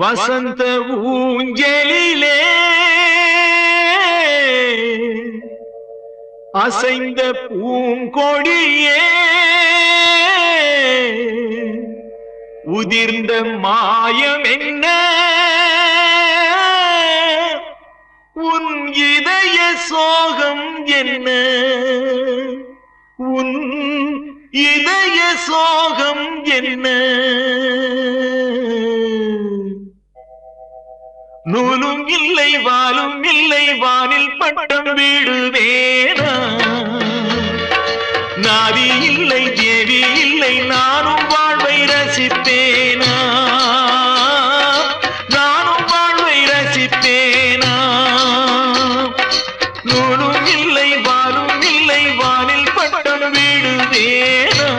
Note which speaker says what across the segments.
Speaker 1: வசந்த ஊஞ்சலிலே அசைந்த பூங்கொடியே உதிர்ந்த மாயம் என்ன உன் இதய சோகம் என்ன உன் இதய சோகம் என்ன நூலும் இல்லை வாலும் இல்லை வானில் பட்டம் வீடுவேனா நாதி இல்லை தேவி இல்லை நானும் வாழ்வை ரசிப்பேனா நானும் வாழ்வை ரசிப்பேனா நூலும் இல்லை வாலும் இல்லை வானில் பட்டம் வீடுவேனா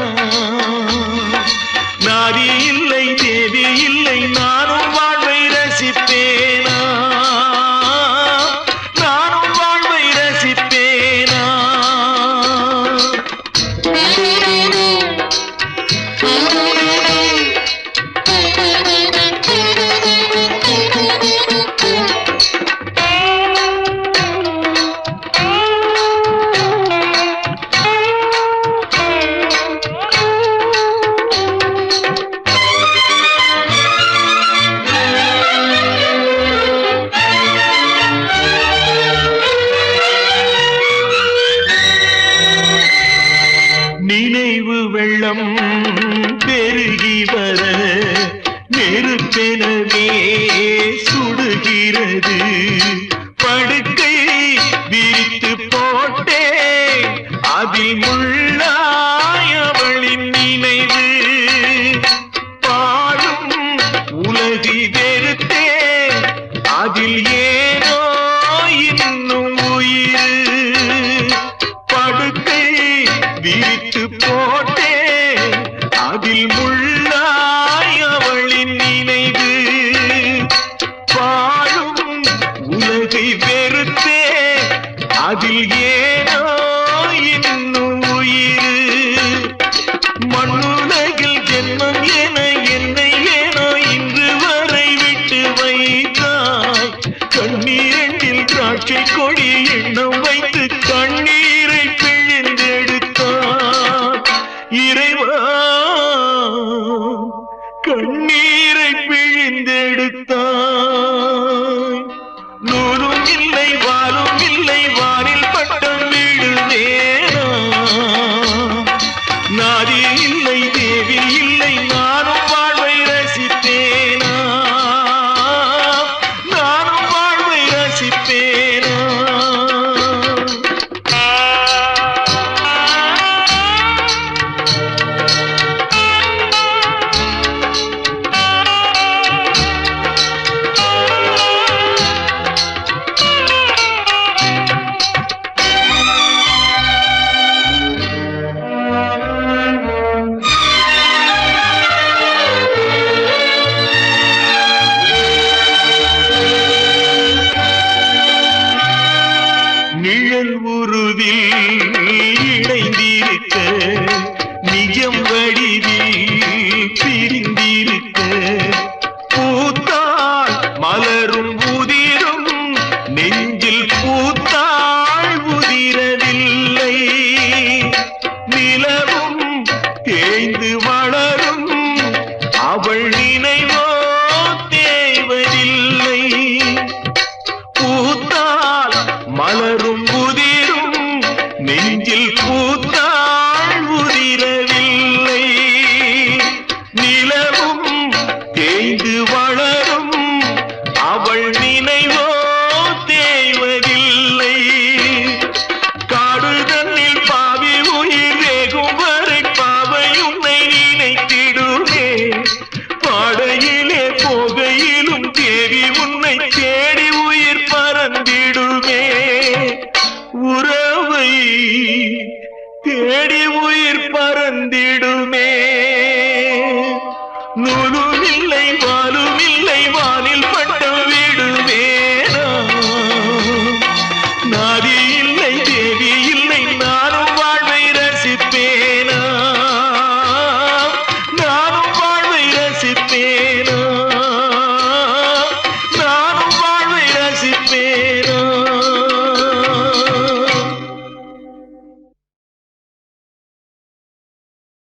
Speaker 1: நாதி இல்லை தேவி இல்லை நானும் வாழ்வை ரசிப்பேனா நானும் வாழ்வை ரசிப்பேனா நினைவு வெள்ளம் பெருகி வர நெருப்பெனவே சுடுகிறது படுக்கை விரித்து போட்டே அதில் முள்ளாய் அவளின் நினைவு பாடும் உலகி வெறுத்தே அதில் ஏனோ இன்னும் உயிர் படுக்கை விரித்து போட்டே அதில் முள்ளாய் அவளின் நினைவு பாழும் உலகை வெறுத்தே அதில் ஏனோ இன்னும் உயிர் மண்ணுலகில் ஜென்மம் என என்னை ஏனோ இன்று வரை விட்டு வைத்தாய் கண்ணீரில் திராட்சை கொடி எண்ணம் வைத்து கண்ணீரை இறைவா கண்ணீரை பிழிந்தெடுத்தாய் நூலும் இல்லை வாலும் இல்லை வானில் பட்டம் வீடுவேனா நாதி இல்லை தேவி இல்லை நானும் வாழ்வை ரசிப்பேனா நானும் வாழ்வை ரசிப்பேனா நிழல் உருவில் இணைந்திருக்க நிஜம் வடிவில் பிரிந்திருக்க பூத்தாள் மலரும் உதிரும் நெஞ்சில் பூத்தாள் உதிரவில்லை நிலவும் தேய்ந்து வளரும் அவள் நினைவோ தேவதில்லை பூத்தாள் மலரும் உதிரும் நெஞ்சில் பூத்தாள் உதிரவில்லை நிலவும் தேய்ந்து வளரும் அவள் நினைவோ தேய்வதில்லை காடுதன்னில் பாவி உயிர் வேகும் வரை பாவை உன்னை நினைத்திடுமே பாடையிலே போகையிலும் தேவி உன்னை தேடி உயிர் பறந்திடுமே உறவை தேடி உயிர் பறந்திடுமே நூலும் இல்லை